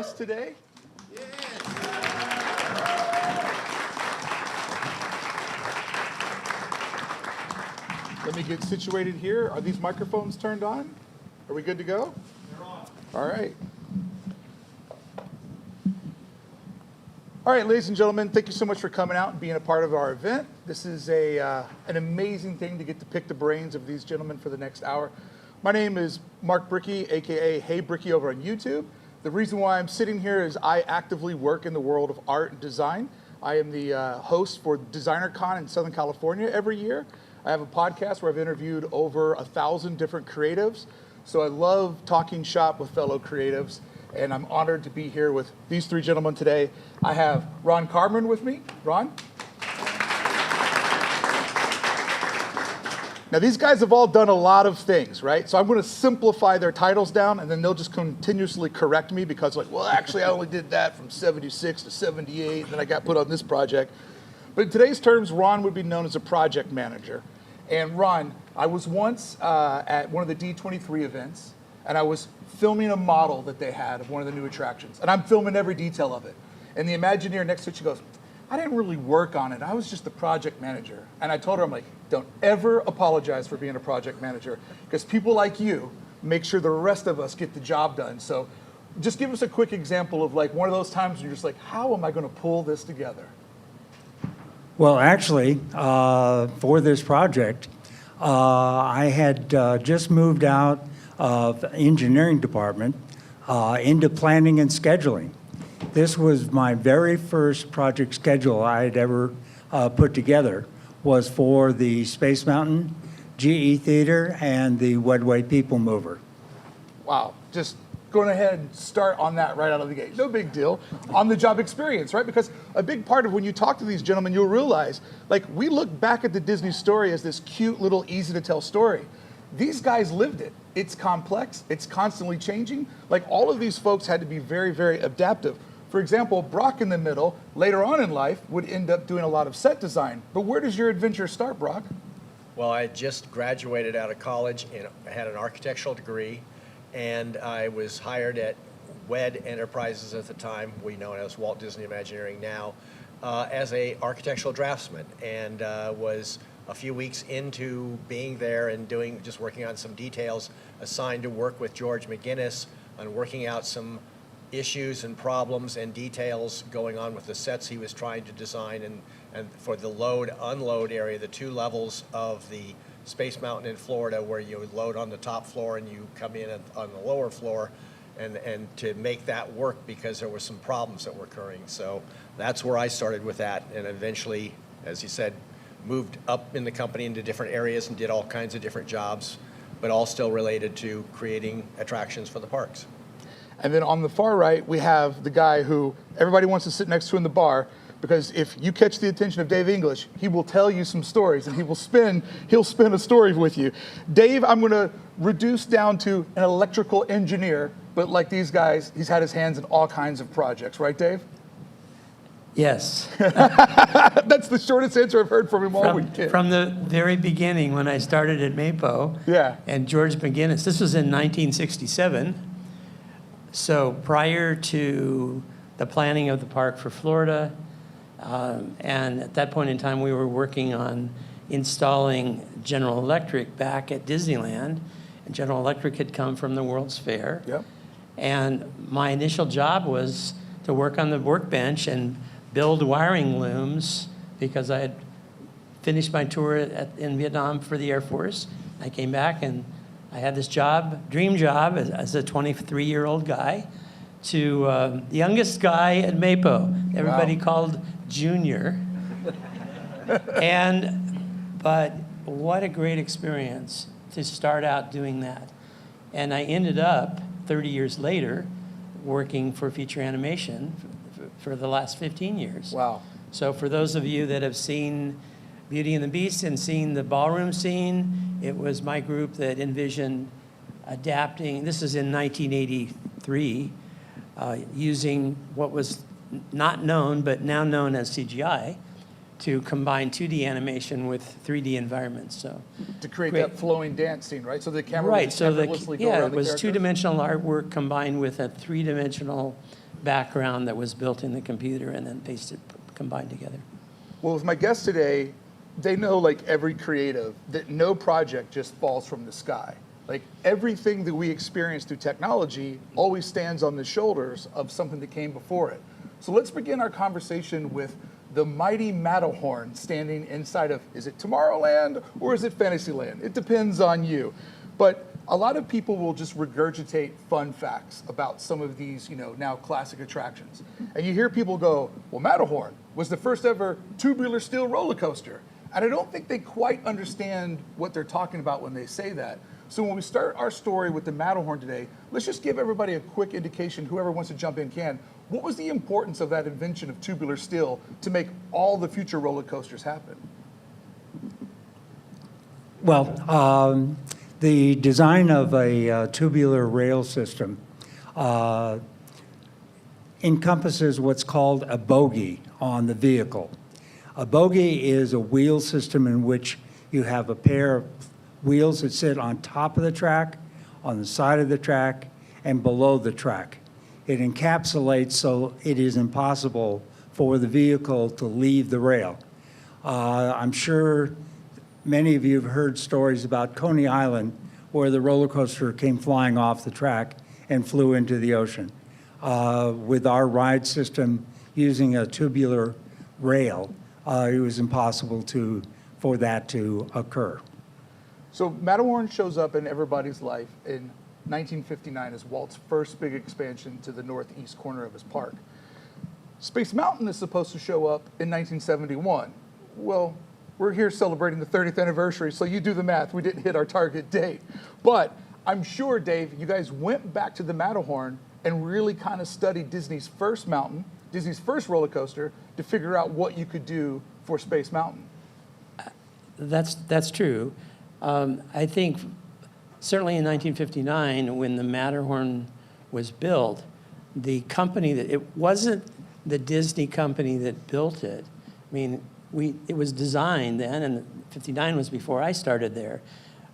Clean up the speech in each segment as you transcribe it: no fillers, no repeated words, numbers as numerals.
guest today. Let me get situated here. Are these microphones turned on? Are we good to go? They're on. All right. All right, ladies and gentlemen, thank you so much for coming out and being a part of our event. This is an amazing thing to get to pick the brains of these gentlemen for the next hour. My name is Mark Brickey, aka Hey Brickey over on YouTube. The reason why I'm sitting here is I actively work in the world of art and design. I am the host for DesignerCon in Southern California every year. I have a podcast where I've interviewed over 1,000 different creatives. So I love talking shop with fellow creatives, and I'm honored to be here with these three gentlemen today. I have Ron Carman with me. Ron? Now these guys have all done a lot of things, right? So I'm going to simplify their titles down, and then they'll just continuously correct me because like, well, actually I only did that from 76 to 78, and then I got put on this project. But in today's terms, Ron would be known as a project manager. And Ron, I was once at one of the D23 events, and I was filming a model that they had of one of the new attractions. And I'm filming every detail of it. And the Imagineer next to it, she goes, I didn't really work on it. I was just the project manager. And I told her, I'm like, don't ever apologize for being a project manager, because people like you make sure the rest of us get the job done. So just give us a quick example of like one of those times when you're just like, how am I going to pull this together? Well, actually, for this project, I had just moved out of the engineering department into planning and scheduling. This was my very first project schedule I had ever put together, was for the Space Mountain, GE Theater, and the Wedway People Mover. Wow, just going ahead and start on that right out of the gate. No big deal. On the job experience, right? Because a big part of when you talk to these gentlemen, you'll realize, like, we look back at the Disney story as this cute little easy to tell story. These guys lived it. It's complex, it's constantly changing. Like, all of these folks had to be very, very adaptive. For example, Brock in the middle, later on in life, would end up doing a lot of set design. But where does your adventure start, Brock? Well, I just graduated out of college and had an architectural degree. And I was hired at WED Enterprises at the time, we know it as Walt Disney Imagineering now, as a architectural draftsman, and was a few weeks into being there and just working on some details, assigned to work with George McGinnis on working out some issues and problems and details going on with the sets he was trying to design, and for the load-unload area, the two levels of the Space Mountain in Florida, where you load on the top floor and you come in on the lower floor, and to make that work because there were some problems that were occurring. So that's where I started with that, and eventually, as you said, moved up in the company into different areas and did all kinds of different jobs, but all still related to creating attractions for the parks. And then on the far right, we have the guy who everybody wants to sit next to in the bar, because if you catch the attention of Dave English, he will tell you some stories, and he'll spin a story with you. Dave, I'm going to reduce down to an electrical engineer, but like these guys, he's had his hands in all kinds of projects, right, Dave? Yes. That's the shortest answer I've heard from him all weekend. From the very beginning, when I started at MAPO, Yeah. and George McGinnis, this was in 1967. So prior to the planning of the park for Florida, and at that point in time, we were working on installing General Electric back at Disneyland. And General Electric had come from the World's Fair. Yep. And my initial job was to work on the workbench and build wiring looms, because I had finished my tour in Vietnam for the Air Force. I came back and I had this job, dream job, as a 23-year-old guy, to the youngest guy at MAPO. Everybody called Junior. But what a great experience to start out doing that. And I ended up, 30 years later, working for feature animation for the last 15 years. Wow. So for those of you that have seen Beauty and the Beast and seen the ballroom scene, it was my group that envisioned adapting, this is in 1983, using what was not known, but now known as CGI, to combine 2D animation with 3D environments. So to create that flowing dance scene, right? So the camera right, would so effortlessly go yeah, around it the was characters? two-dimensional artwork combined with a three-dimensional background that was built in the computer and then pasted, combined together. Well, with my guests today, they know, like every creative, that no project just falls from the sky. Like everything that we experience through technology always stands on the shoulders of something that came before it. So let's begin our conversation with the mighty Matterhorn standing inside of, is it Tomorrowland or is it Fantasyland? It depends on you. But a lot of people will just regurgitate fun facts about some of these, now classic attractions. And you hear people go, well, Matterhorn was the first ever tubular steel roller coaster. And I don't think they quite understand what they're talking about when they say that. So when we start our story with the Matterhorn today, let's just give everybody a quick indication, whoever wants to jump in can. What was the importance of that invention of tubular steel to make all the future roller coasters happen? Well, the design of a tubular rail system encompasses what's called a bogie on the vehicle. A bogie is a wheel system in which you have a pair of wheels that sit on top of the track, on the side of the track, and below the track. It encapsulates so it is impossible for the vehicle to leave the rail. I'm sure many of you have heard stories about Coney Island, where the roller coaster came flying off the track and flew into the ocean. With our ride system using a tubular rail, it was impossible for that to occur. So Matterhorn shows up in everybody's life in 1959 as Walt's first big expansion to the northeast corner of his park. Space Mountain is supposed to show up in 1971. Well, we're here celebrating the 30th anniversary, so you do the math. We didn't hit our target date. But I'm sure, Dave, you guys went back to the Matterhorn and really kind of studied Disney's first mountain, Disney's first roller coaster, to figure out what you could do for Space Mountain. That's true. I think certainly in 1959, when the Matterhorn was built, the company it wasn't the Disney company that built it. I mean, it was designed then, and 59 was before I started there.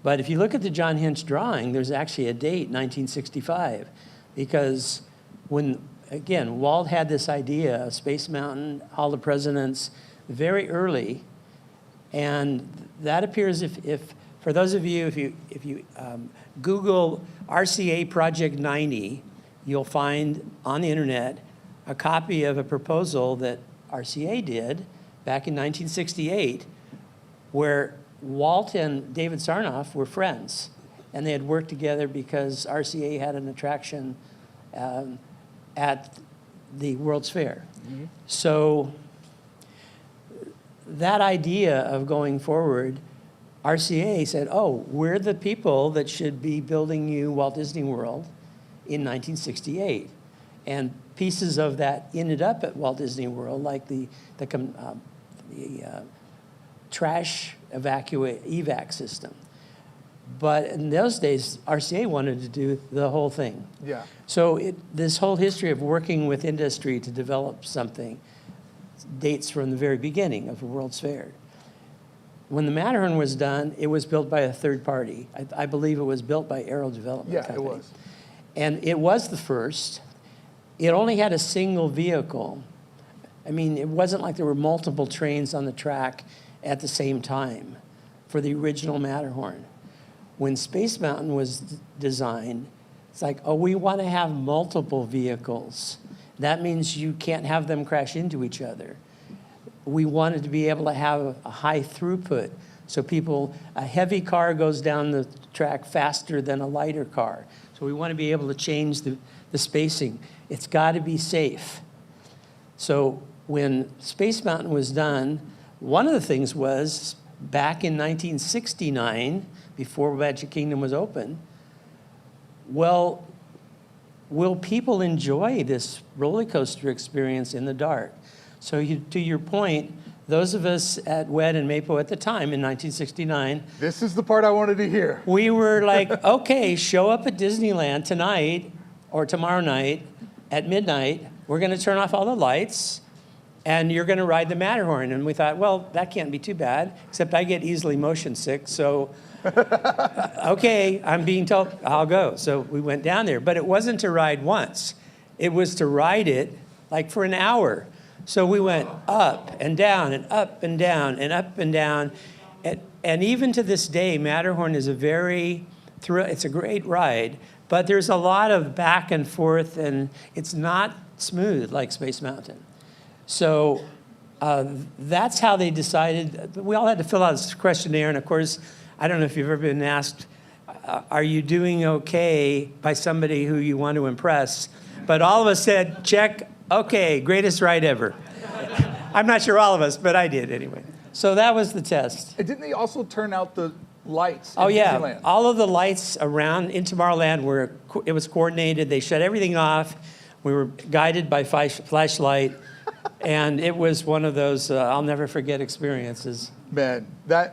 But if you look at the John Hinch drawing, there's actually a date, 1965, because when, again, Walt had this idea of Space Mountain, All the Presidents, very early, and that appears if for those of you, if you Google RCA Project 90, you'll find on the internet a copy of a proposal that RCA did back in 1968, where Walt and David Sarnoff were friends, and they had worked together because RCA had an attraction at the World's Fair. Mm-hmm. So that idea of going forward, RCA said, oh, we're the people that should be building you Walt Disney World in 1968. And pieces of that ended up at Walt Disney World, like the trash evac system. But in those days, RCA wanted to do the whole thing. Yeah. So this whole history of working with industry to develop something dates from the very beginning of the World's Fair. When the Matterhorn was done, it was built by a third party. I believe it was built by Aero Development Company. Yeah, it was. And it was the first. It only had a single vehicle. I mean, it wasn't like there were multiple trains on the track at the same time for the original Matterhorn. When Space Mountain was designed, it's like, oh, we want to have multiple vehicles. That means you can't have them crash into each other. We wanted to be able to have a high throughput. So a heavy car goes down the track faster than a lighter car. So we want to be able to change the spacing. It's got to be safe. So when Space Mountain was done, one of the things was, back in 1969, before Magic Kingdom was open, well, will people enjoy this roller coaster experience in the dark? So to your point, those of us at WED and MAPO at the time in 1969, this is the part I wanted to hear. We were like, okay, show up at Disneyland tonight or tomorrow night at midnight. We're going to turn off all the lights, and you're going to ride the Matterhorn. And we thought, well, that can't be too bad, except I get easily motion sick. So, okay, I'm being told I'll go. So we went down there. But it wasn't to ride once. it was to ride it like for an hour. So we went up and down and up and down and up and down. And even to this day, Matterhorn is it's a great ride, but there's a lot of back and forth, and it's not smooth like Space Mountain. So that's how they decided. We all had to fill out this questionnaire, and of course, I don't know if you've ever been asked, are you doing okay by somebody who you want to impress? But all of us said, check, okay, greatest ride ever. I'm not sure all of us, but I did anyway. So that was the test. And didn't they also turn out the lights in Oh, yeah. Disneyland? All of the lights around in Tomorrowland it was coordinated. They shut everything off. We were guided by flashlight. And it was one of those I'll never forget experiences. Man,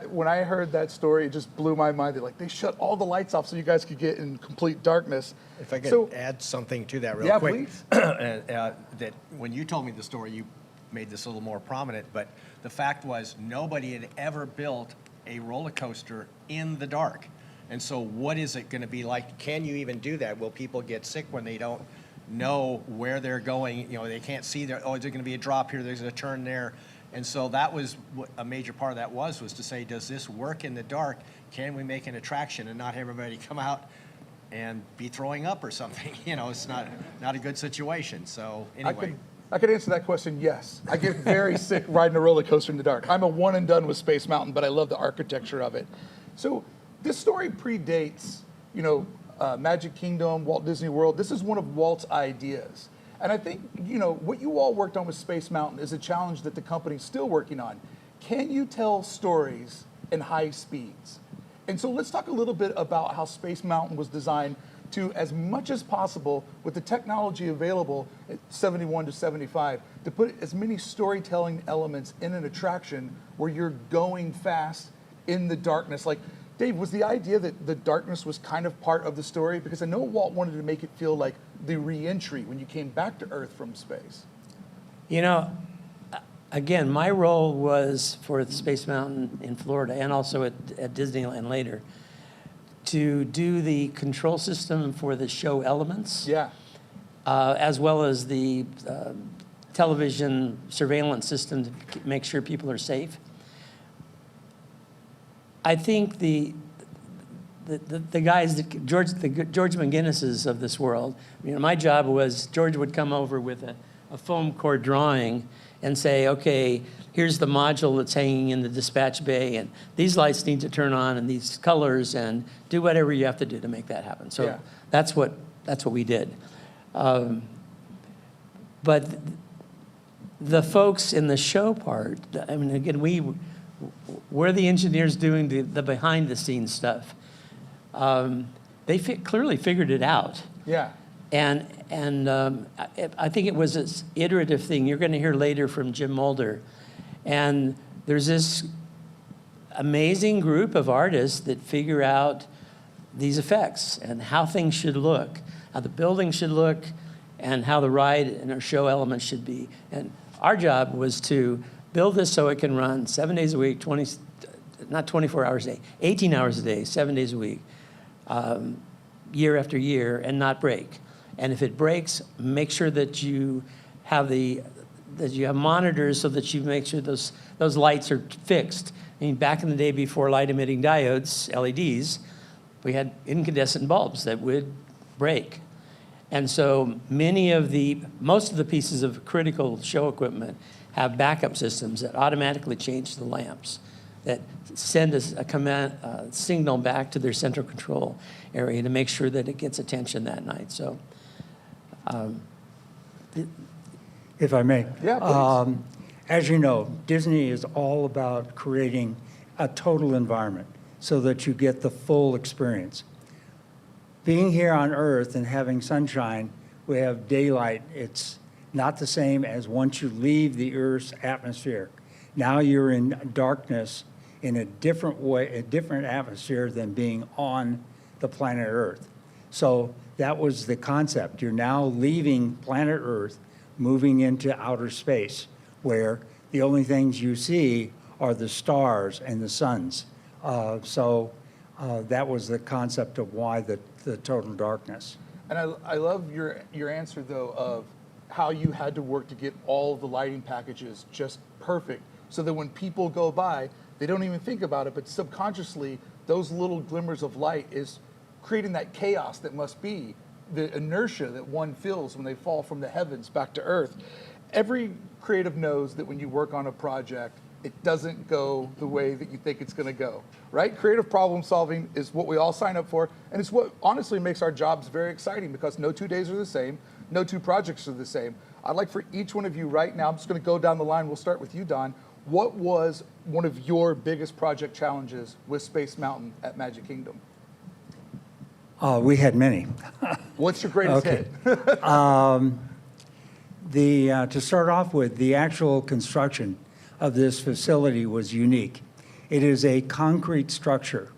when I heard that story, it just blew my mind. They shut all the lights off so you guys could get in complete darkness. If I could add something to that real quick. Please. That when you told me the story, you made this a little more prominent, but the fact was nobody had ever built a roller coaster in the dark. And so what is it going to be like? Can you even do that? Will people get sick when they don't know where they're going? They can't see is there going to be a drop here? There's a turn there. And so that was what a major part of that was to say, does this work in the dark? Can we make an attraction and not have everybody come out and be throwing up or something? It's not a good situation. So anyway. I could answer that question, yes. I get very sick riding a roller coaster in the dark. I'm a one and done with Space Mountain, but I love the architecture of it. So this story predates, Magic Kingdom, Walt Disney World. This is one of Walt's ideas. And I think, what you all worked on with Space Mountain is a challenge that the company's still working on. Can you tell stories in high speeds? And so let's talk a little bit about how Space Mountain was designed to, as much as possible, with the technology available at 71 to 75, to put as many storytelling elements in an attraction where you're going fast in the darkness. Like, Dave, was the idea that the darkness was kind of part of the story? Because I know Walt wanted to make it feel like the re-entry when you came back to Earth from space. Again, my role was for the Space Mountain in Florida and also at Disneyland later to do the control system for the show elements. Yeah. As well as the television surveillance system to make sure people are safe. I think the guys, the George McGinnises of this world, my job was George would come over with a foam core drawing and say, okay, here's the module that's hanging in the dispatch bay, and these lights need to turn on, and these colors, and do whatever you have to do to make that happen. So yeah. That's what we did. But the folks in the show part, again, we're the engineers doing the behind-the-scenes stuff. They clearly figured it out. Yeah. And I think it was this iterative thing. You're going to hear later from Jim Mulder. And there's this amazing group of artists that figure out these effects and how things should look, how the building should look, and how the ride and our show elements should be. And our job was to build this so it can run 7 days a week, not 24 hours a day, 18 hours a day, 7 days a week, year after year, and not break. And if it breaks, make sure that you have monitors so that you make sure those lights are fixed. Back in the day before light-emitting diodes, LEDs, we had incandescent bulbs that would break. And so most of the pieces of critical show equipment have backup systems that automatically change the lamps, that send a command signal back to their central control area to make sure that it gets attention that night. So, if I may. Yeah, please. As you know, Disney is all about creating a total environment so that you get the full experience. Being here on Earth and having sunshine, we have daylight. It's not the same as once you leave the Earth's atmosphere. Now you're in darkness in a different way, a different atmosphere than being on the planet Earth. So that was the concept. You're now leaving planet Earth, moving into outer space, where the only things you see are the stars and the suns. So that was the concept of why the total darkness. And I love your answer, though, of how you had to work to get all of the lighting packages just perfect so that when people go by, they don't even think about it, but subconsciously, those little glimmers of light is creating that chaos that must be the inertia that one feels when they fall from the heavens back to earth. Every creative knows that when you work on a project, it doesn't go the way that you think it's going to go, right? Creative problem solving is what we all sign up for, and it's what honestly makes our jobs very exciting because no 2 days are the same, no two projects are the same. I'd like for each one of you right now, I'm just going to go down the line, we'll start with you, Don. What was one of your biggest project challenges with Space Mountain at Magic Kingdom? We had many. What's your greatest Okay. hit? To start off with, the actual construction of this facility was unique. It is a concrete structure.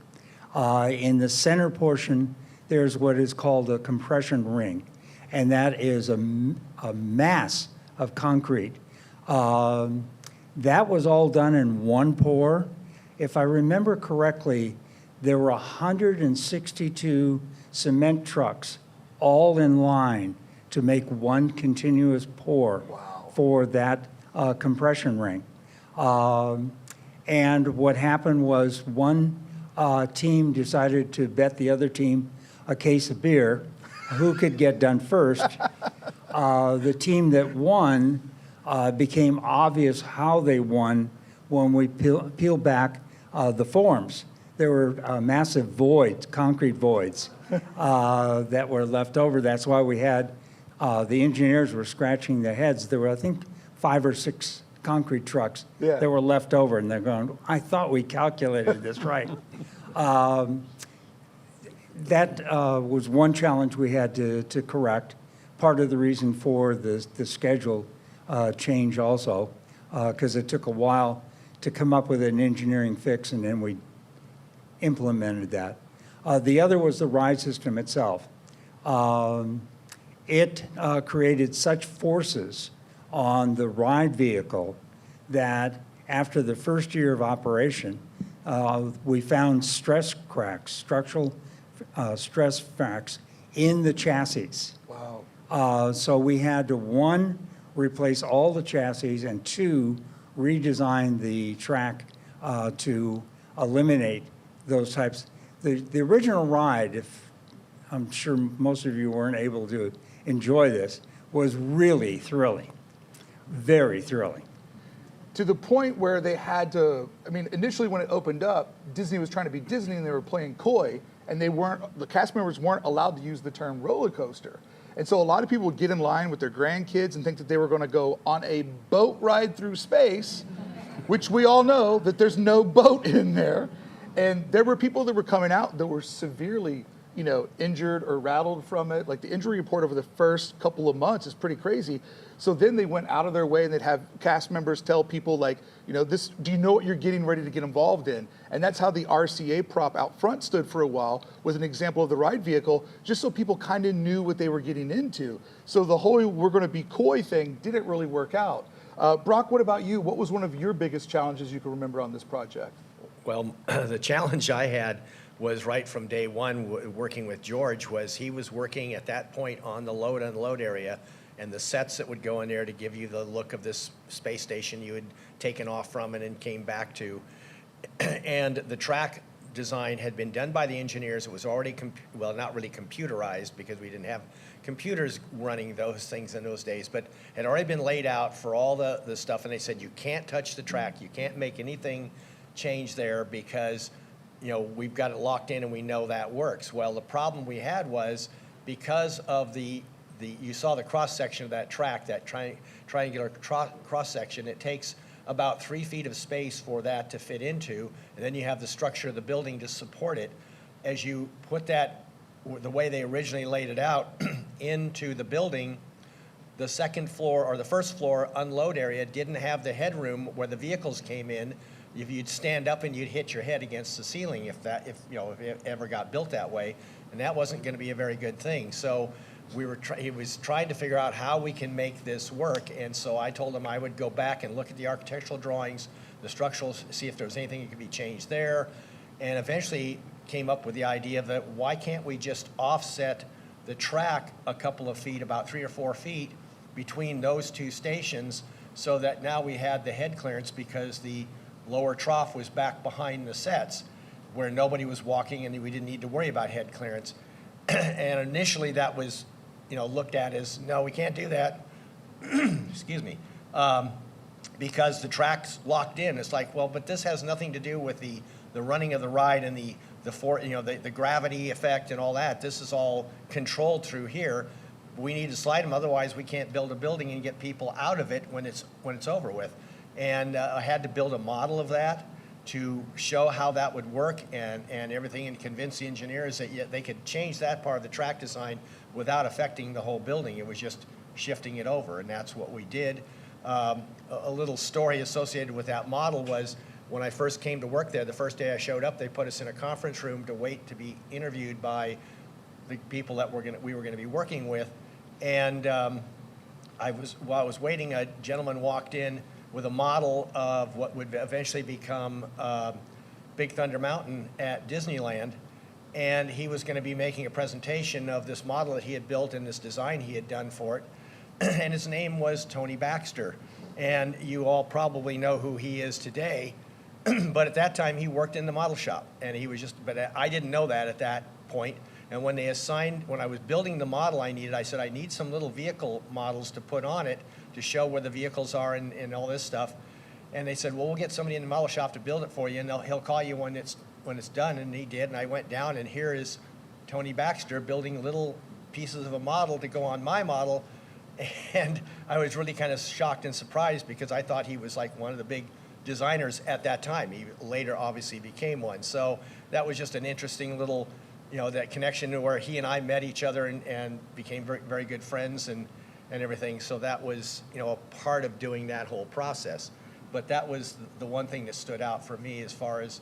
In the center portion, there's what is called a compression ring, and that is a mass of concrete. That was all done in one pour. If I remember correctly, there were 162 cement trucks all in line to make one continuous pour for that compression ring. And what happened was one team decided to bet the other team a case of beer, who could get done first. The team that won became obvious how they won when we peeled back the forms. There were massive voids, concrete voids, that were left over. That's why we had, the engineers were scratching their heads. There were, I think, 5 or 6 concrete trucks that were left over, and they're going, I thought we calculated this right. That was one challenge we had to correct. Part of the reason for the schedule change also, because it took a while to come up with an engineering fix, and then we implemented that. The other was the ride system itself. It created such forces on the ride vehicle that after the first year of operation, we found stress cracks, structural stress cracks in the chassis. Wow. So we had to, 1, replace all the chassis, and 2, redesign the track to eliminate those types. The original ride, if I'm sure most of you weren't able to enjoy this, was really thrilling, very thrilling. To the point where they had to, I mean, initially when it opened up, Disney was trying to be Disney and they were playing coy, and the cast members weren't allowed to use the term roller coaster. And so a lot of people would get in line with their grandkids and think that they were going to go on a boat ride through space, which we all know that there's no boat in there. And there were people that were coming out that were severely, injured or rattled from it. Like the injury report over the first couple of months is pretty crazy. So then they went out of their way and they'd have cast members tell people like, this, do you know what you're getting ready to get involved in? And that's how the RCA prop out front stood for a while, with an example of the ride vehicle, just so people kind of knew what they were getting into. So the whole we're going to be coy thing didn't really work out. Brock, what about you? What was one of your biggest challenges you can remember on this project? Well, the challenge I had was right from day one working with George. Was he was working at that point on the load unload area, and the sets that would go in there to give you the look of this space station you had taken off from and then came back to. And the track design had been done by the engineers. It was already, well, not really computerized because we didn't have computers running those things in those days, but had already been laid out for all the stuff. And they said, you can't touch the track. You can't make anything change there because we've got it locked in and we know that works. Well, the problem we had was because of you saw the cross section of that track, that triangular cross section, it takes about 3 feet of space for that to fit into, and then you have the structure of the building to support it. As you put that, the way they originally laid it out, into the building, the second floor or the first floor unload area didn't have the headroom where the vehicles came in. If you'd stand up and you'd hit your head against the ceiling if it ever got built that way, and that wasn't going to be a very good thing. So he was trying to figure out how we can make this work, and so I told him I would go back and look at the architectural drawings, the structural, see if there was anything that could be changed there, and eventually came up with the idea that why can't we just offset the track a couple of feet, about 3 or 4 feet between those two stations, so that now we had the head clearance because the lower trough was back behind the sets where nobody was walking and we didn't need to worry about head clearance. And initially that was, looked at as, no, we can't do that. Excuse me. Because the track's locked in. It's like, well, but this has nothing to do with the running of the ride and the gravity effect and all that. This is all controlled through here. We need to slide them, otherwise we can't build a building and get people out of it when it's over with. And I had to build a model of that to show how that would work and everything, and convince the engineers that they could change that part of the track design without affecting the whole building. It was just shifting it over, and that's what we did. A little story associated with that model was when I first came to work there, the first day I showed up, they put us in a conference room to wait to be interviewed by the people that we were going to be working with. And while I was waiting, a gentleman walked in with a model of what would eventually become Big Thunder Mountain at Disneyland. And he was going to be making a presentation of this model that he had built and this design he had done for it. And his name was Tony Baxter. And you all probably know who he is today. But at that time, he worked in the model shop. And he was but I didn't know that at that point. And when I was building the model I said, I need some little vehicle models to put on it to show where the vehicles are and all this stuff. And they said, well, we'll get somebody in the model shop to build it for you, and he'll call you when it's done. And he did, and I went down, and here is Tony Baxter building little pieces of a model to go on my model. And I was really kind of shocked and surprised because I thought he was like one of the big designers at that time. He later obviously became one. So that was just an interesting little, that connection to where he and I met each other and became very, very good friends and everything. So that was, a part of doing that whole process. But that was the one thing that stood out for me as far as,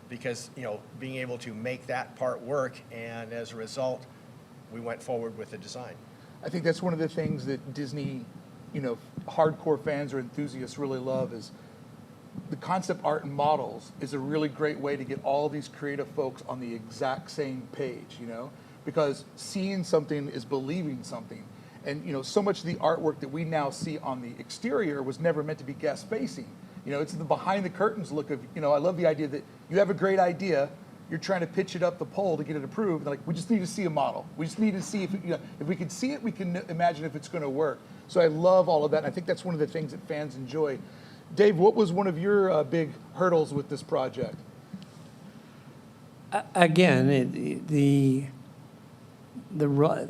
because, being able to make that part work, and as a result, we went forward with the design. I think that's one of the things that Disney, hardcore fans or enthusiasts really love is the concept art and models is a really great way to get all these creative folks on the exact same page, because seeing something is believing something. And, so much of the artwork that we now see on the exterior was never meant to be guest facing. It's the behind the curtains look of, I love the idea that you have a great idea, you're trying to pitch it up the pole to get it approved. They're like, we just need to see a model. We just need to see if we can see it, we can imagine if it's going to work. So I love all of that. And I think that's one of the things that fans enjoy. Dave, what was one of your big hurdles with this project? Again,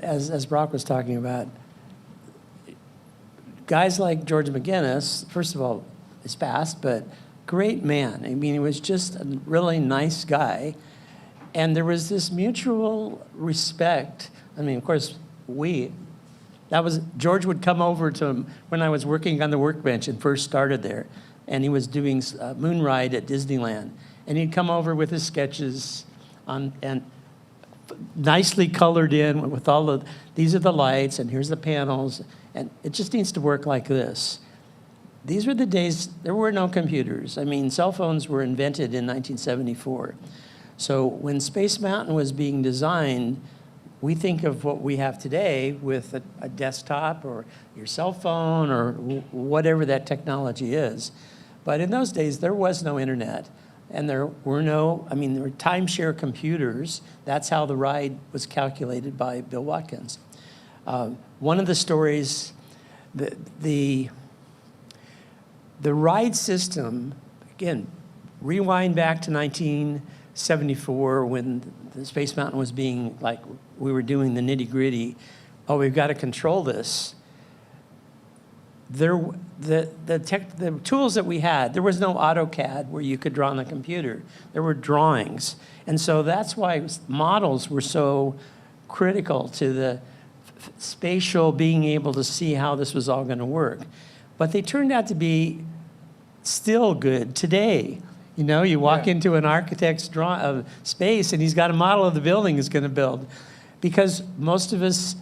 as Brock was talking about, guys like George McGinnis, first of all, is fast, but great man. I mean, he was just a really nice guy. And there was this mutual respect. I mean, of course, George would come over to him when I was working on the workbench and first started there. And he was doing Moon Ride at Disneyland. And he'd come over with his sketches and nicely colored in with these are the lights and here's the panels. And it just needs to work like this. These were the days, there were no computers. I mean, cell phones were invented in 1974. So when Space Mountain was being designed, we think of what we have today with a desktop or your cell phone or whatever that technology is. But in those days, there was no internet. And there were timeshare computers. That's how the ride was calculated by Bill Watkins. One of the stories, the ride system, again, rewind back to 1974 when the Space Mountain was being, we were doing the nitty-gritty. Oh, we've got to control this. The tools that we had, there was no AutoCAD where you could draw on the computer. There were drawings. And so that's why models were so critical to the spatial being able to see how this was all going to work. But they turned out to be still good today. You walk into an architect's space and he's got a model of the building he's going to build. Because most of us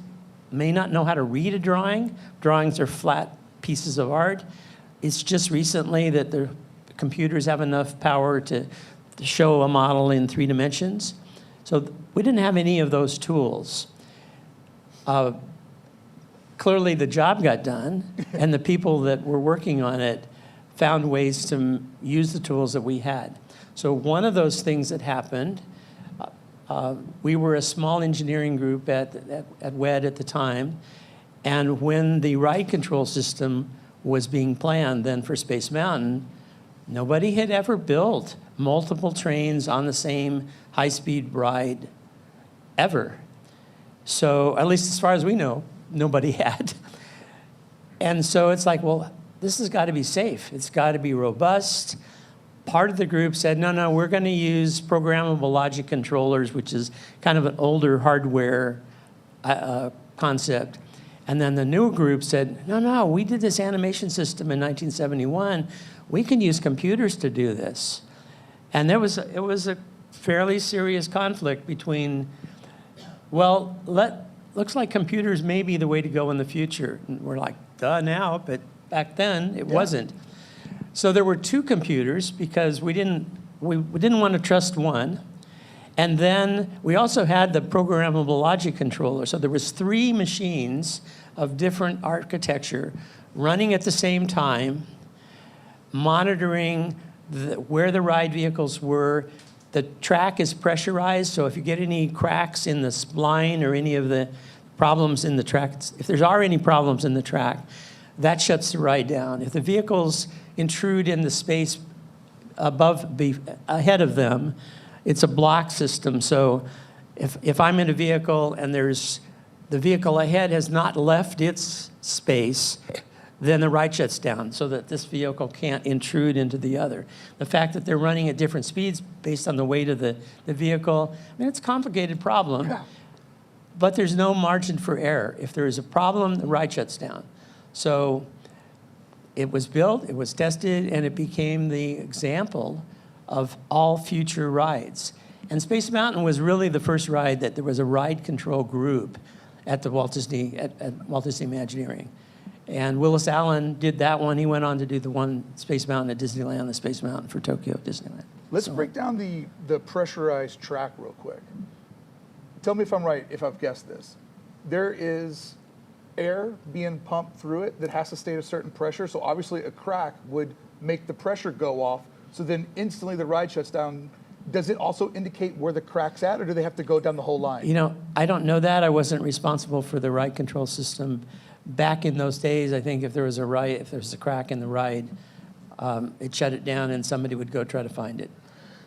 may not know how to read a drawing. Drawings are flat pieces of art. It's just recently that the computers have enough power to show a model in 3 dimensions. So we didn't have any of those tools. clearly the job got done, and the people that were working on it found ways to use the tools that we had. So one of those things that happened, we were a small engineering group at WED at the time, and when the ride control system was being planned then for Space Mountain, nobody had ever built multiple trains on the same high-speed ride ever. So, at least as far as we know, nobody had. And so it's like, well, this has got to be safe. It's got to be robust. Part of the group said, no, we're going to use programmable logic controllers, which is kind of an older hardware concept. And then the new group said, no, we did this animation system in 1971. We can use computers to do this. And it was a fairly serious conflict between, well, looks like computers may be the way to go in the future. And we're like, duh, now, but back then it wasn't. So there were two computers because we didn't want to trust one. And then we also had the programmable logic controller. So there was 3 machines of different architecture running at the same time, monitoring where the ride vehicles were. The track is pressurized, so if you get any cracks in the spline or any of the problems in the track, if there are any problems in the track, that shuts the ride down. If the vehicles intrude in the space ahead of them, it's a block system. So if I'm in a vehicle and the vehicle ahead has not left its space, then the ride shuts down so that this vehicle can't intrude into the other. The fact that they're running at different speeds based on the weight of the vehicle, I mean, it's a complicated problem, but there's no margin for error. If there is a problem, the ride shuts down. So it was built, it was tested, and it became the example of all future rides. And Space Mountain was really the first ride that there was a ride control group at the Walt Disney Imagineering. And Willis Allen did that one. He went on to do the one Space Mountain at Disneyland, the Space Mountain for Tokyo Disneyland. Let's break down the pressurized track real quick. Tell me if I'm right, if I've guessed this. There is air being pumped through it that has to stay at a certain pressure. So obviously a crack would make the pressure go off. So then instantly the ride shuts down. Does it also indicate where the crack's at, or do they have to go down the whole line? You know, I don't know that. I wasn't responsible for the ride control system. Back in those days, I think if there was a crack in the ride, it shut it down and somebody would go try to find it.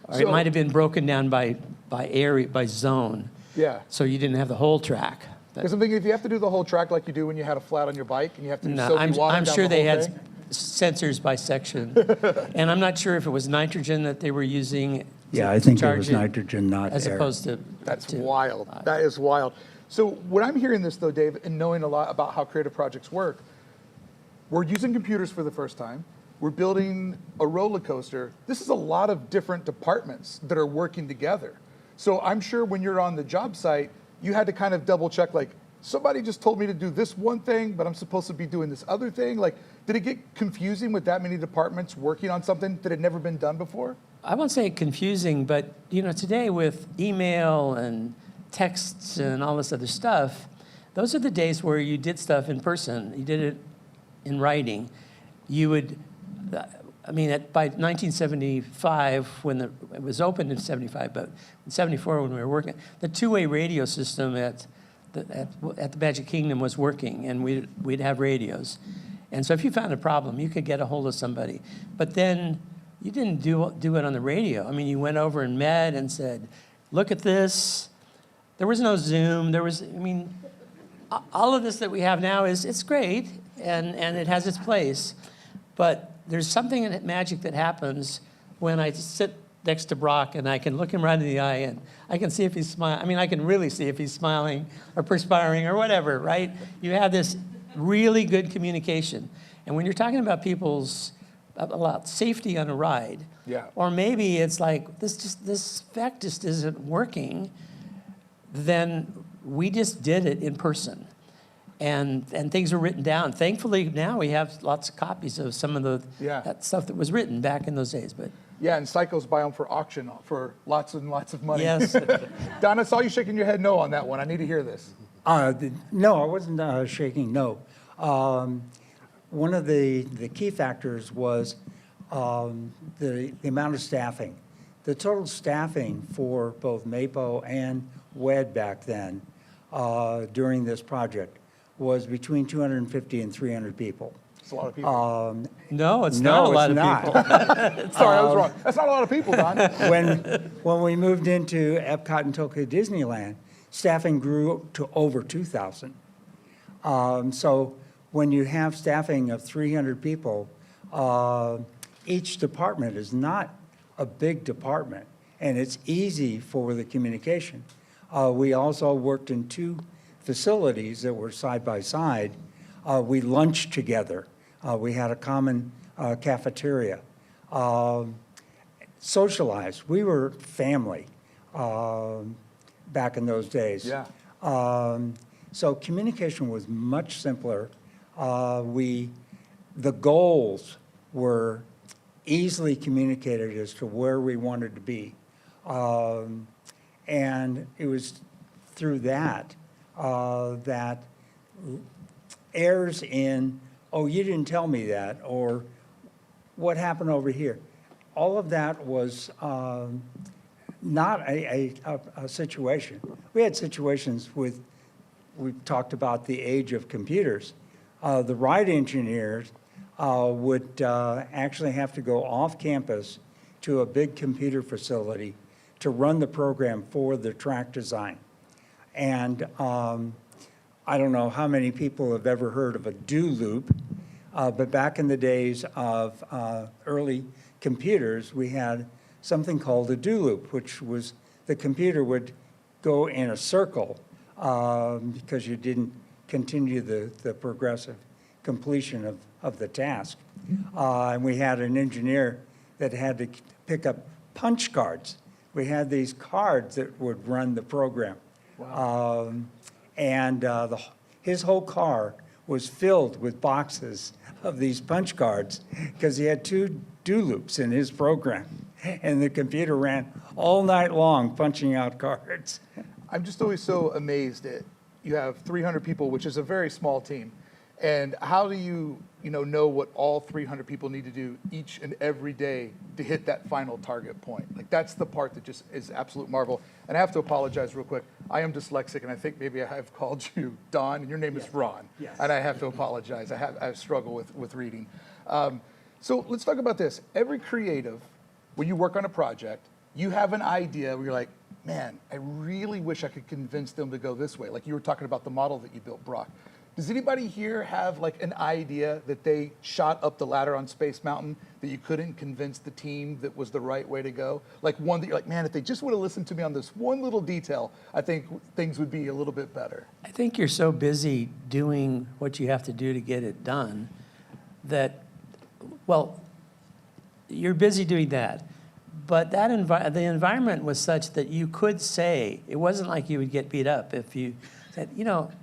Or it might have been broken down by area, by zone. Yeah. So you didn't have the whole track. Because I'm thinking if you have to do the whole track like you do when you had a flat on your bike and you have to do soapy water I'm down sure the they whole had thing. sensors by section. And I'm not sure if it was nitrogen that they were using. Yeah, I think it was nitrogen, not as air. opposed to. That's wild. That is wild. So when I'm hearing this, though, Dave, and knowing a lot about how creative projects work, we're using computers for the first time. We're building a roller coaster. This is a lot of different departments that are working together. So I'm sure when you're on the job site, you had to kind of double check, like, somebody just told me to do this one thing, but I'm supposed to be doing this other thing. Like, did it get confusing with that many departments working on something that had never been done before? I won't say confusing, but you know, today with email and texts and all this other stuff, those are the days where you did stuff in person. You did it in writing. You would, I mean, by 1975, when it was opened in 75, but in 74 when we were working, the two-way radio system at the Magic Kingdom was working, and we'd have radios. And so if you found a problem, you could get a hold of somebody. But then you didn't do it on the radio. I mean, you went over and met and said, look at this. There was no Zoom. All of this that we have now it's great, and it has its place. But there's something in magic that happens when I sit next to Brock and I can look him right in the eye and I can see if he's smiling. I mean, I can really see if he's smiling or perspiring or whatever, right? You have this really good communication. And when you're talking about about safety on a ride, or maybe it's like, this spec just isn't working, then we just did it in person. And things are written down. Thankfully, now we have lots of copies of some of that stuff that was written back in those days. But yeah, and Psychos buy them for auction for lots and lots of money. yes. Don, I saw you shaking your head no on that one. I need to hear this. No, I wasn't shaking, no. One of the key factors was the amount of staffing. The total staffing for both MAPO and WED back then during this project was between 250 and 300 people. It's a lot of people. No, it's No, not a lot it's of not. people. Sorry, I was wrong. That's not a lot of people, Don. When we moved into Epcot and Tokyo Disneyland, staffing grew to over 2,000. So when you have staffing of 300 people, each department is not a big department, and it's easy for the communication. We also worked in 2 facilities that were side by side. We lunched together. We had a common cafeteria. Socialized. We were family back in those days. Yeah. So communication was much simpler. The goals were easily communicated as to where we wanted to be. And it was through that that errors in, oh, you didn't tell me that, or what happened over here. All of that was not a situation. We had situations with, we talked about the age of computers. The ride engineers would actually have to go off campus to a big computer facility to run the program for the track design. And I don't know how many people have ever heard of a do loop, but back in the days of early computers, we had something called a do loop, which was the computer would go in a circle because you didn't continue the progressive completion of the task. And we had an engineer that had to pick up punch cards. We had these cards that would run the program. Wow. His whole car was filled with boxes of these punch cards because he had 2 do loops in his program. And the computer ran all night long punching out cards. I'm just always so amazed at, you have 300 people, which is a very small team. And how do you know what all 300 people need to do each and every day to hit that final target point? Like, that's the part that just is absolute marvel. And I have to apologize real quick. I am dyslexic, and I think maybe I have called you Don, and your name is Ron. Yes. And I have to apologize. I struggle with reading. So let's talk about this. Every creative, when you work on a project, you have an idea where you're like, man, I really wish I could convince them to go this way. Like you were talking about the model that you built, Brock. Does anybody here have like an idea that they shot up the ladder on Space Mountain that you couldn't convince the team that was the right way to go? Like one that you're like, man, if they just would have listened to me on this one little detail, I think things would be a little bit better. I think you're so busy doing what you have to do to get it done that, well, you're busy doing that. But that the environment was such that you could say, it wasn't like you would get beat up if you said,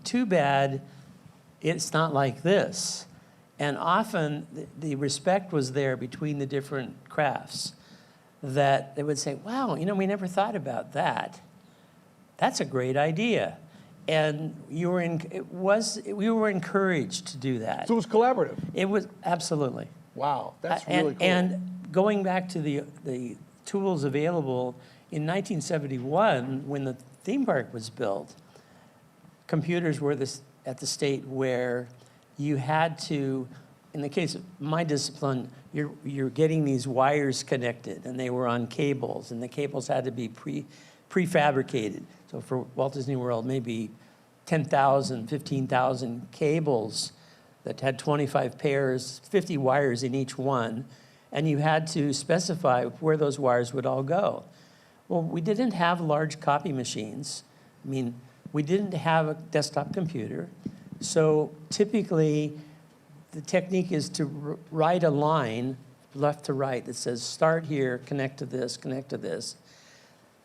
too bad it's not like this. And often the respect was there between the different crafts that they would say, wow, we never thought about that. That's a great idea. And we were encouraged to do that. So it was collaborative. It was, absolutely. Wow, that's really cool. And going back to the tools available, in 1971, when the theme park was built, computers were at the state where you had to, in the case of my discipline, you're getting these wires connected, and they were on cables, and the cables had to be prefabricated. So for Walt Disney World, maybe 10,000, 15,000 cables that had 25 pairs, 50 wires in each one, and you had to specify where those wires would all go. Well, we didn't have large copy machines. I mean, we didn't have a desktop computer. So typically, the technique is to write a line left to right that says, start here, connect to this, connect to this.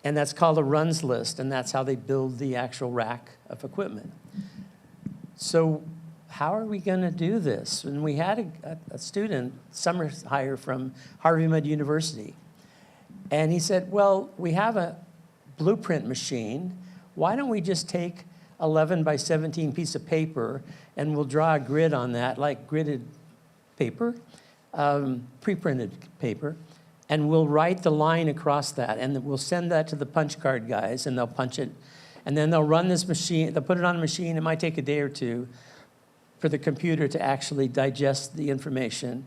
And that's called a runs list, and that's how they build the actual rack of equipment. So how are we going to do this? And we had a student, summer hire from Harvey Mudd University. And he said, well, we have a blueprint machine. Why don't we just take 11 by 17 piece of paper, and we'll draw a grid on that, like gridded paper, pre-printed paper, and we'll write the line across that, and we'll send that to the punch card guys, and they'll punch it, and then they'll run this machine, they'll put it on a machine, it might take a day or two for the computer to actually digest the information,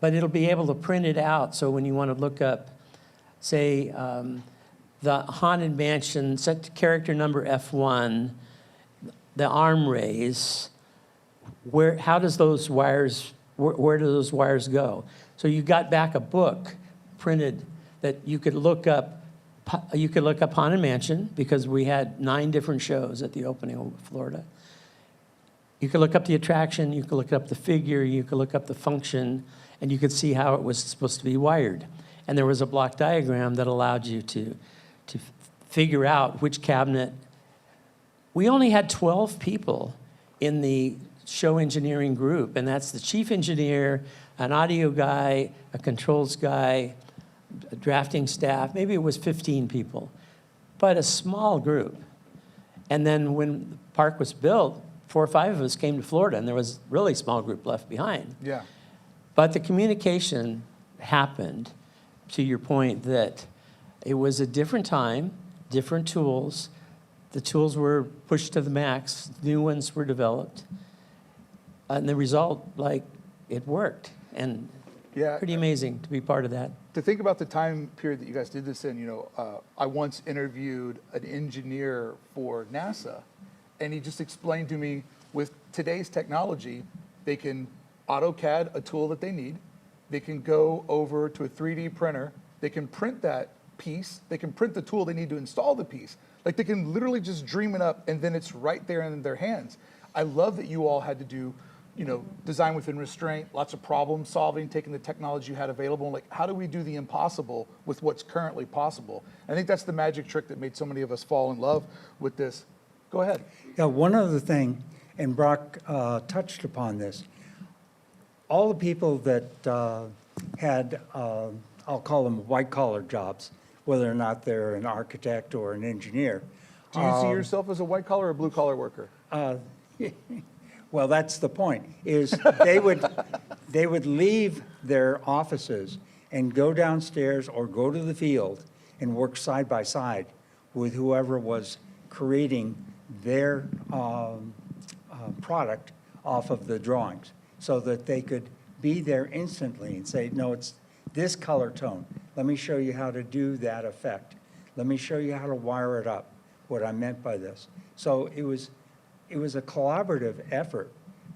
but it'll be able to print it out, so when you want to look up, say, the Haunted Mansion, set to character number F1, the arm raise, how does those wires, where do those wires go? So you got back a book printed that you could look up Haunted Mansion, because we had 9 different shows at the opening of Florida. You could look up the attraction, you could look up the figure, you could look up the function, and you could see how it was supposed to be wired. And there was a block diagram that allowed you to figure out which cabinet. We only had 12 people in the show engineering group, and that's the chief engineer, an audio guy, a controls guy, a drafting staff. Maybe it was 15 people, but a small group. And then when the park was built, 4 or 5 of us came to Florida, and there was a really small group left behind. Yeah. But the communication happened, to your point, that it was a different time, different tools. The tools were pushed to the max. New ones were developed. And the result, it worked. And Yeah. pretty amazing to be part of that. To think about the time period that you guys did this in, I once interviewed an engineer for NASA, and he just explained to me, with today's technology, they can AutoCAD a tool that they need, they can go over to a 3D printer, they can print that piece, they can print the tool they need to install the piece. Like, they can literally just dream it up, and then it's right there in their hands. I love that you all had to do, design within restraint, lots of problem solving, taking the technology you had available, like, how do we do the impossible with what's currently possible? I think that's the magic trick that made so many of us fall in love with this. Go ahead. Yeah, one other thing, and Brock touched upon this. All the people that had, I'll call them white-collar jobs, whether or not they're an architect or an engineer. Do you see yourself as a white-collar or blue-collar worker? Well, that's the point, is they would leave their offices and go downstairs or go to the field and work side by side with whoever was creating their product off of the drawings, so that they could be there instantly and say, no, it's this color tone. Let me show you how to do that effect. Let me show you how to wire it up, what I meant by this. So it was a collaborative effort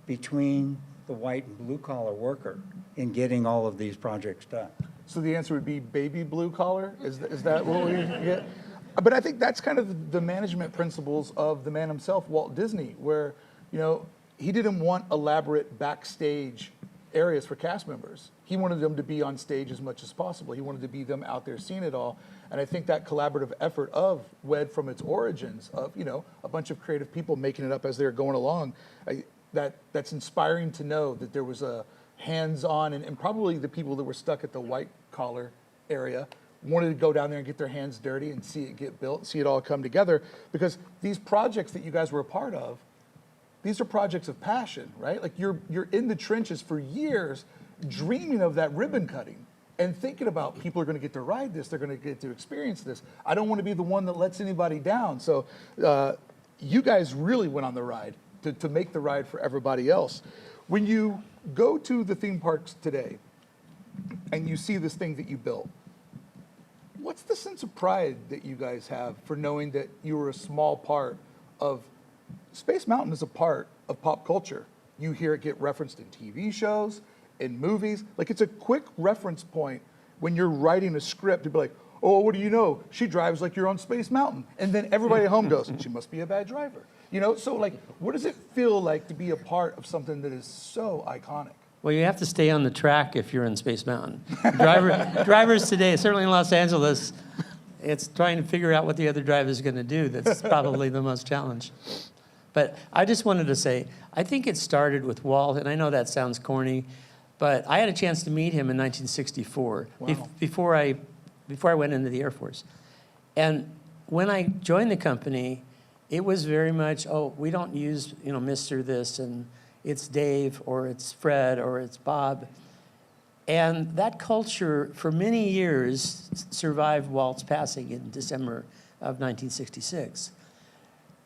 between the white and blue collar worker in getting all of these projects done. So the answer would be baby blue collar? Is that what we get? But I think that's kind of the management principles of the man himself, Walt Disney, where, he didn't want elaborate backstage areas for cast members. He wanted them to be on stage as much as possible. He wanted to be them out there seeing it all. And I think that collaborative effort of WED from its origins, of, a bunch of creative people making it up as they're going along, that's inspiring to know that there was a hands-on, and probably the people that were stuck at the white-collar area wanted to go down there and get their hands dirty and see it get built, see it all come together. Because these projects that you guys were a part of, these are projects of passion, right? Like, you're in the trenches for years dreaming of that ribbon cutting and thinking about people are going to get to ride this, they're going to get to experience this. I don't want to be the one that lets anybody down. So you guys really went on the ride to make the ride for everybody else. When you go to the theme parks today and you see this thing that you built, what's the sense of pride that you guys have for knowing that you were a small part of Space Mountain? Is a part of pop culture. You hear it get referenced in TV shows, in movies. Like, it's a quick reference point when you're writing a script to be like, oh, what do you know? She drives like you're on Space Mountain. And then everybody at home goes, she must be a bad driver. So like, what does it feel like to be a part of something that is so iconic? Well, you have to stay on the track if you're in Space Mountain. Drivers today, certainly in Los Angeles, it's trying to figure out what the other driver is going to do. That's probably the most challenge. But I just wanted to say, I think it started with Walt, and I know that sounds corny, but I had a chance to meet him in 1964, Wow. before I went into the Air Force. And when I joined the company, It was very much, oh, we don't use, Mr. This, and it's Dave, or it's Fred, or it's Bob. And that culture, for many years, survived Walt's passing in December of 1966.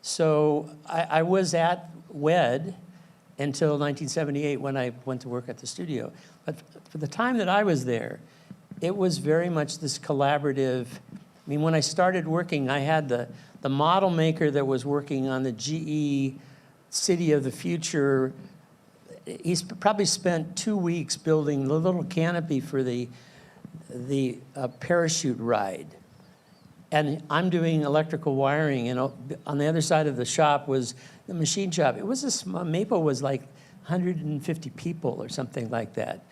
So I was at WED until 1978 when I went to work at the studio. But for the time that I was there, it was very much this collaborative. I mean, when I started working, I had the model maker that was working on the GE City of the Future. He's probably spent 2 weeks building the little canopy for the parachute ride. And I'm doing electrical wiring, and on the other side of the shop was the machine shop. It was a small, Maple was like 150 people or something like that,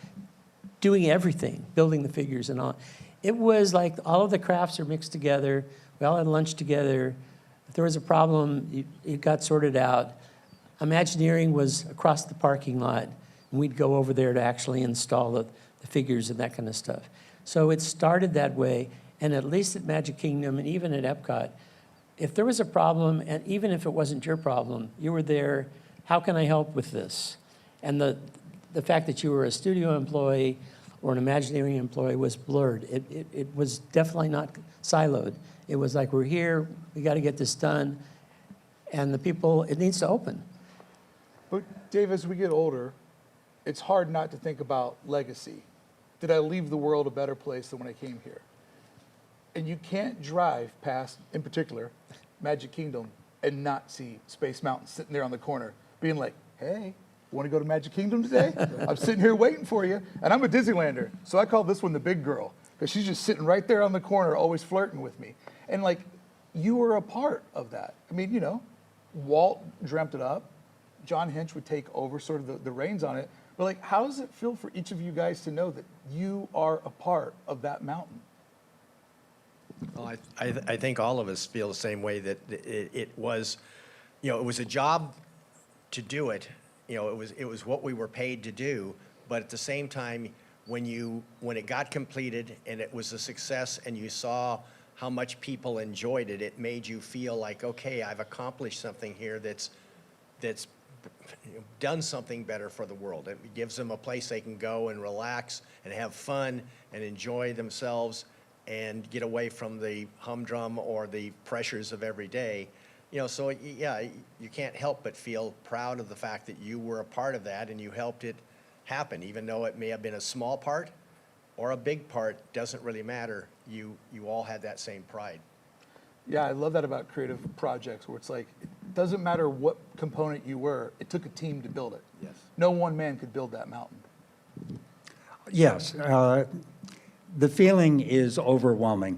doing everything, building the figures and all. It was like all of the crafts are mixed together. We all had lunch together. If there was a problem, it got sorted out. Imagineering was across the parking lot, and we'd go over there to actually install the figures and that kind of stuff. So it started that way, and at least at Magic Kingdom and even at Epcot, if there was a problem, and even if it wasn't your problem, you were there, how can I help with this? And the fact that you were a studio employee or an Imagineering employee was blurred. It was definitely not siloed. It was like, we're here, we got to get this done, and the people, it needs to open. But Dave, as we get older, it's hard not to think about legacy. Did I leave the world a better place than when I came here? And you can't drive past, in particular, Magic Kingdom and not see Space Mountain sitting there on the corner being like, hey, want to go to Magic Kingdom today? I'm sitting here waiting for you. And I'm a Disneylander, so I call this one the big girl, because she's just sitting right there on the corner, always flirting with me. And like, you were a part of that. I mean, Walt dreamt it up. John Hinch would take over sort of the reins on it. But like, how does it feel for each of you guys to know that you are a part of that mountain? Well, I think all of us feel the same way, that it was, it was a job to do it. It was what we were paid to do. But at the same time, when it got completed and it was a success, and you saw how much people enjoyed it, it made you feel like, okay, I've accomplished something here that's done something better for the world. It gives them a place they can go and relax and have fun and enjoy themselves and get away from the humdrum or the pressures of every day. So yeah, you can't help but feel proud of the fact that you were a part of that and you helped it happen, even though it may have been a small part or a big part, doesn't really matter. You all had that same pride. Yeah, I love that about creative projects, where it's like, it doesn't matter what component you were, it took a team to build it. Yes. No one man could build that mountain. Yes, the feeling is overwhelming.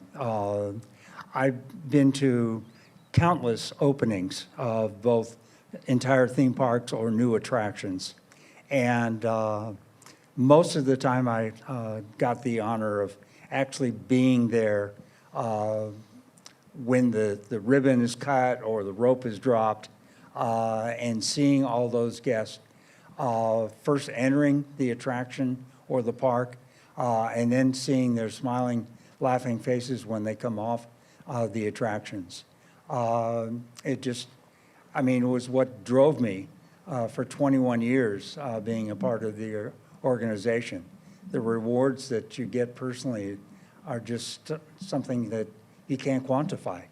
I've been to countless openings of both entire theme parks or new attractions. And most of the time I got the honor of actually being there when the ribbon is cut or the rope is dropped, and seeing all those guests first entering the attraction or the park, and then seeing their smiling, laughing faces when they come off the attractions. It was what drove me for 21 years being a part of the organization. The rewards that you get personally are just something that you can't quantify.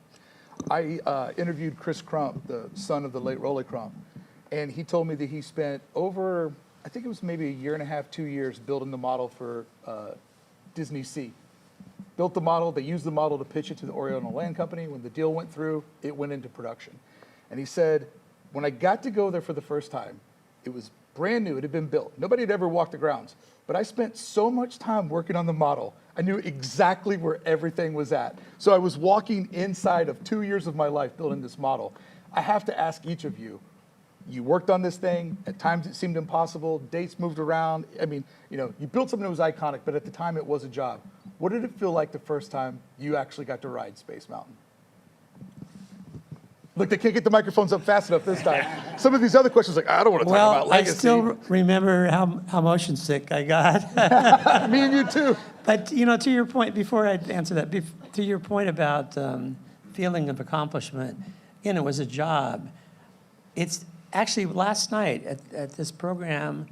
I interviewed Chris Crump, the son of the late Rolly Crump, and he told me that he spent over, I think it was maybe 1.5 years, 2 years building the model for Disney Sea. Built the model, they used the model to pitch it to the Oriental Land Company. When the deal went through, it went into production. And he said, when I got to go there for the first time, it was brand new, it had been built. Nobody had ever walked the grounds. But I spent so much time working on the model, I knew exactly where everything was at. So I was walking inside of 2 years of my life building this model. I have to ask each of you, you worked on this thing, at times it seemed impossible, dates moved around. I mean, you built something that was iconic, but at the time it was a job. What did it feel like the first time you actually got to ride Space Mountain? Look, they can't get the microphones up fast enough this time. Some of these other questions, like, I don't want to talk about legacy. I still remember how motion sick I got. Me and you too. But, to your point, before I answer that, to your point about feeling of accomplishment, Again, it was a job. It's actually last night at this program,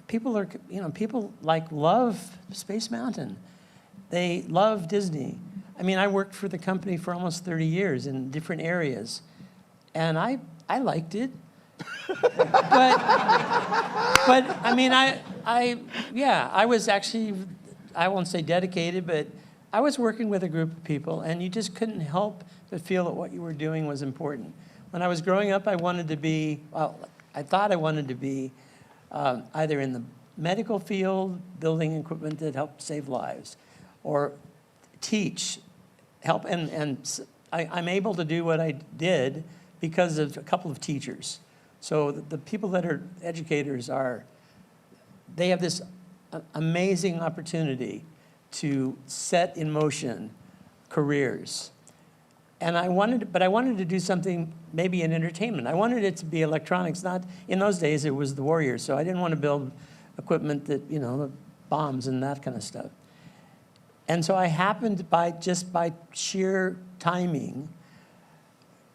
people are, people like love Space Mountain. They love Disney. I mean, I worked for the company for almost 30 years in different areas, and I liked it. but I mean, I was actually, I won't say dedicated, but I was working with a group of people, and you just couldn't help but feel that what you were doing was important. When I was growing up, I wanted to be, I thought I wanted to be either in the medical field, building equipment that helped save lives, or teach, help, and I'm able to do what I did because of a couple of teachers. So the people that are educators they have this amazing opportunity to set in motion careers. And I wanted to do something maybe in entertainment. I wanted it to be electronics. Not in those days, it was the Warriors, so I didn't want to build equipment that, the bombs and that kind of stuff. And so I happened by sheer timing,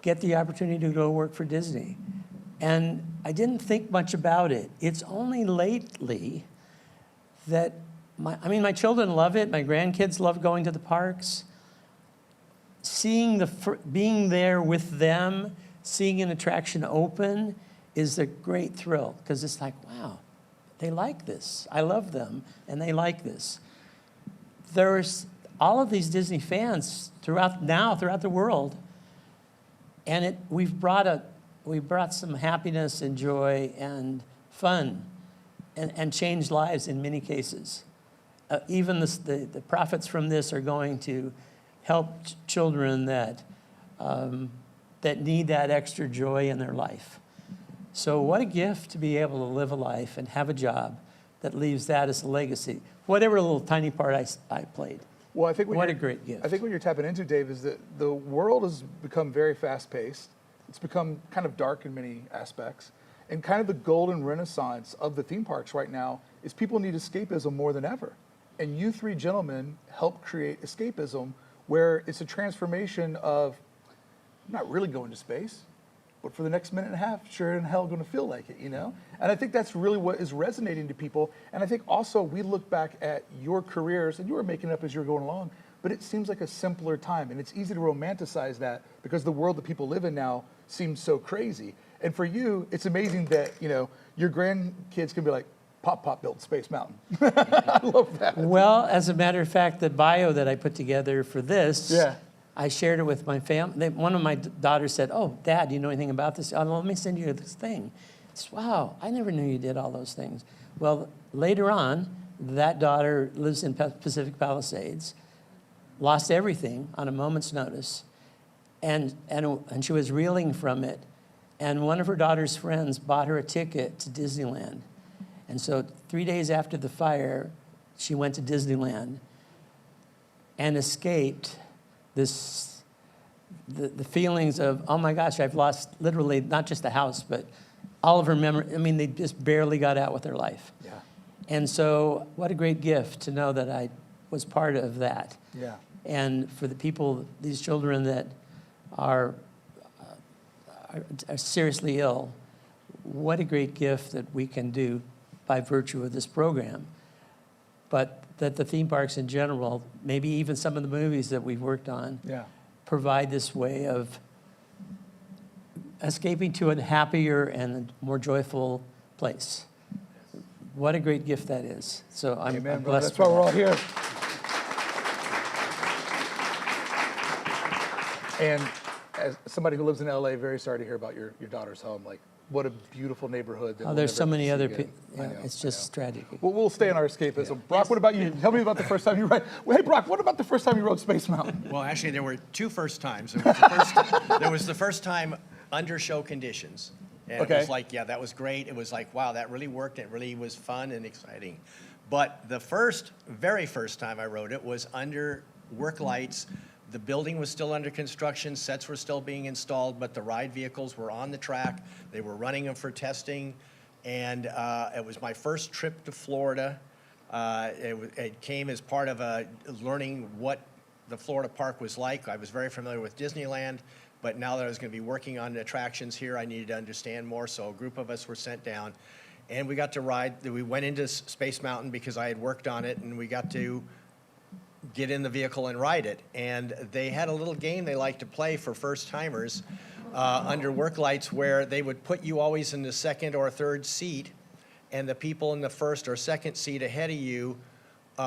get the opportunity to go work for Disney. And I didn't think much about it. It's only lately that my children love it. My grandkids love going to the parks. Being there with them, seeing an attraction open is a great thrill, because it's like, wow, they like this. I love them, and they like this. There's all of these Disney fans throughout the world, and we've brought some happiness and joy and fun, and changed lives in many cases. Even the profits from this are going to help children that need that extra joy in their life. So what a gift to be able to live a life and have a job that leaves that as a legacy, whatever little tiny part I played. Well, I think what a great gift. I think what you're tapping into, Dave, is that the world has become very fast-paced. It's become kind of dark in many aspects. And kind of the golden renaissance of the theme parks right now is people need escapism more than ever. And you three gentlemen help create escapism, where it's a transformation of, I'm not really going to space, but for the next minute and a half, sure in hell going to feel like it, And I think that's really what is resonating to people. And I think also we look back at your careers, and you were making it up as you were going along, but it seems like a simpler time. And it's easy to romanticize that because the world that people live in now seems so crazy. And for you, it's amazing that, your grandkids can be like, Pop built Space Mountain. I love that. Well, as a matter of fact, the bio that I put together for this, yeah. I shared it with my family. One of my daughters said, "Oh, Dad, do you know anything about this? Oh, let me send you this thing." I said, "Wow, I never knew you did all those things." Well, later on, that daughter lives in Pacific Palisades, lost everything on a moment's notice, and she was reeling from it. And one of her daughter's friends bought her a ticket to Disneyland. And so 3 days after the fire, she went to Disneyland and escaped the feelings of, oh my gosh, I've lost literally not just the house, but all of her memory. I mean, they just barely got out with their life. Yeah. And so what a great gift to know that I was part of that. Yeah. And for the people, these children that are seriously ill, what a great gift that we can do by virtue of this program. But that the theme parks in general, maybe even some of the movies that we've worked on, provide this way of escaping to a happier and more joyful place. What a great gift that is. So I'm blessed. That's why we're all here. And as somebody who lives in LA, very sorry to hear about your daughter's home. Like, what a beautiful neighborhood. That There's so many other people. Yeah, It's just tragic. Well, we'll stay in our escapism. Brock, what about you? Tell me about the first time you rode. Well, hey, Brock, what about the first time you rode Space Mountain? Well, actually, there were two first times. There was the first time under show conditions. And it was like, that was great. It was like, wow, that really worked. It really was fun and exciting. But the very first time I rode it was under work lights. The building was still under construction, sets were still being installed, but the ride vehicles were on the track. They were running them for testing, and it was my first trip to Florida. It came as part of learning what the Florida park was like. I was very familiar with Disneyland, but now that I was going to be working on attractions here, I needed to understand more. So a group of us were sent down, and we got to ride. We went into Space Mountain because I had worked on it, and we got to get in the vehicle and ride it. And they had a little game they like to play for first timers under work lights, where they would put you always in the second or third seat, and the people in the first or second seat ahead of you,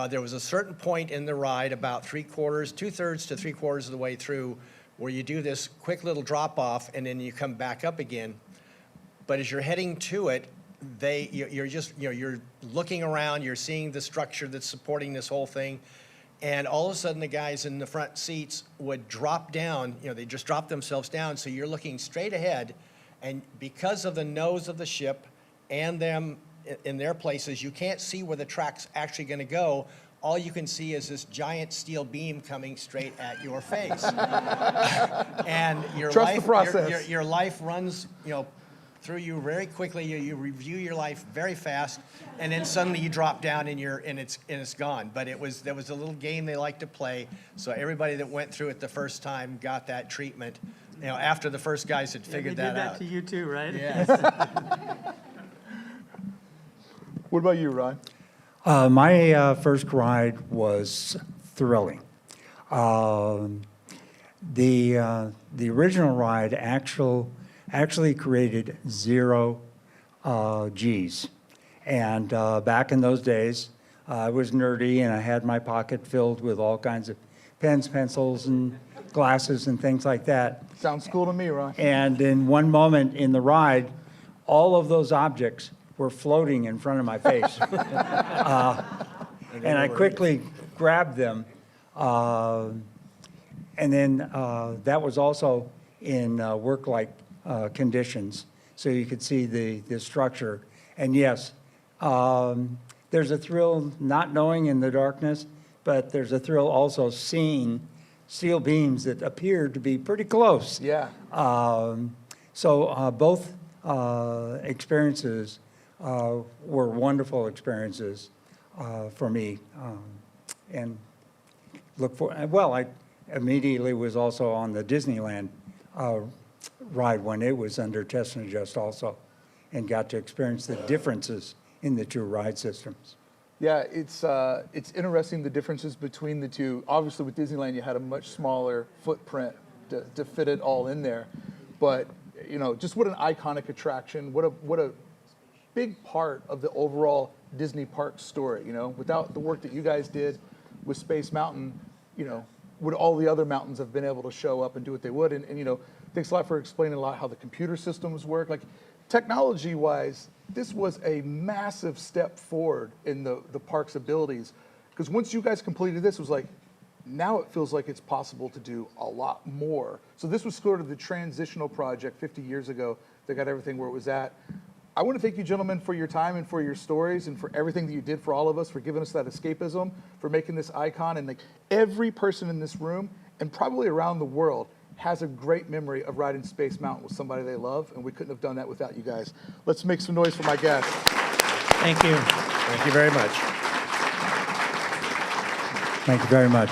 there was a certain point in the ride, about 2/3 to 3/4 of the way through, where you do this quick little drop off and then you come back up again. But as you're heading to it, you're just, you're looking around, you're seeing the structure that's supporting this whole thing. And all of a sudden, the guys in the front seats would drop down, they just drop themselves down. So you're looking straight ahead. And because of the nose of the ship and them in their places, you can't see where the track's actually going to go. All you can see is this giant steel beam coming straight at your face. And Trust the process. Your life runs, through you very quickly. You review your life very fast, and then suddenly you drop down and it's gone. But there was a little game they like to play. So everybody that went through it the first time got that treatment. After the first guys had figured that out. They did that to you too, right? Yes. What about you, Ron? My first ride was thrilling. The original ride actually created 0 G's. And back in those days, I was nerdy and I had my pocket filled with all kinds of pens, pencils, and glasses and things like that. Sounds cool to me, Ron. And in one moment in the ride, all of those objects were floating in front of my face. And I quickly grabbed them. And then that was also in work-like conditions, so you could see the structure. And yes, there's a thrill not knowing in the darkness, but there's a thrill also seeing steel beams that appear to be pretty close. Yeah. So both experiences were wonderful experiences for me. And I immediately was also on the Disneyland ride when it was under test and adjust also, and got to experience the differences in the two ride systems. Yeah, it's interesting, the differences between the two. Obviously, with Disneyland, you had a much smaller footprint to fit it all in there. But, just what an iconic attraction, what a big part of the overall Disney park story, Without the work that you guys did with Space Mountain, would all the other mountains have been able to show up and do what they would? And thanks a lot for explaining a lot how the computer systems work. Like, technology-wise, this was a massive step forward in the park's abilities. Because once you guys completed this, it was like, now it feels like it's possible to do a lot more. So this was sort of the transitional project 50 years ago that got everything where it was at. I want to thank you, gentlemen, for your time and for your stories and for everything that you did for all of us, for giving us that escapism, for making this icon. And every person in this room and probably around the world has a great memory of riding Space Mountain with somebody they love, and we couldn't have done that without you guys. Let's make some noise for my guests. Thank you. Thank you very much. Thank you very much.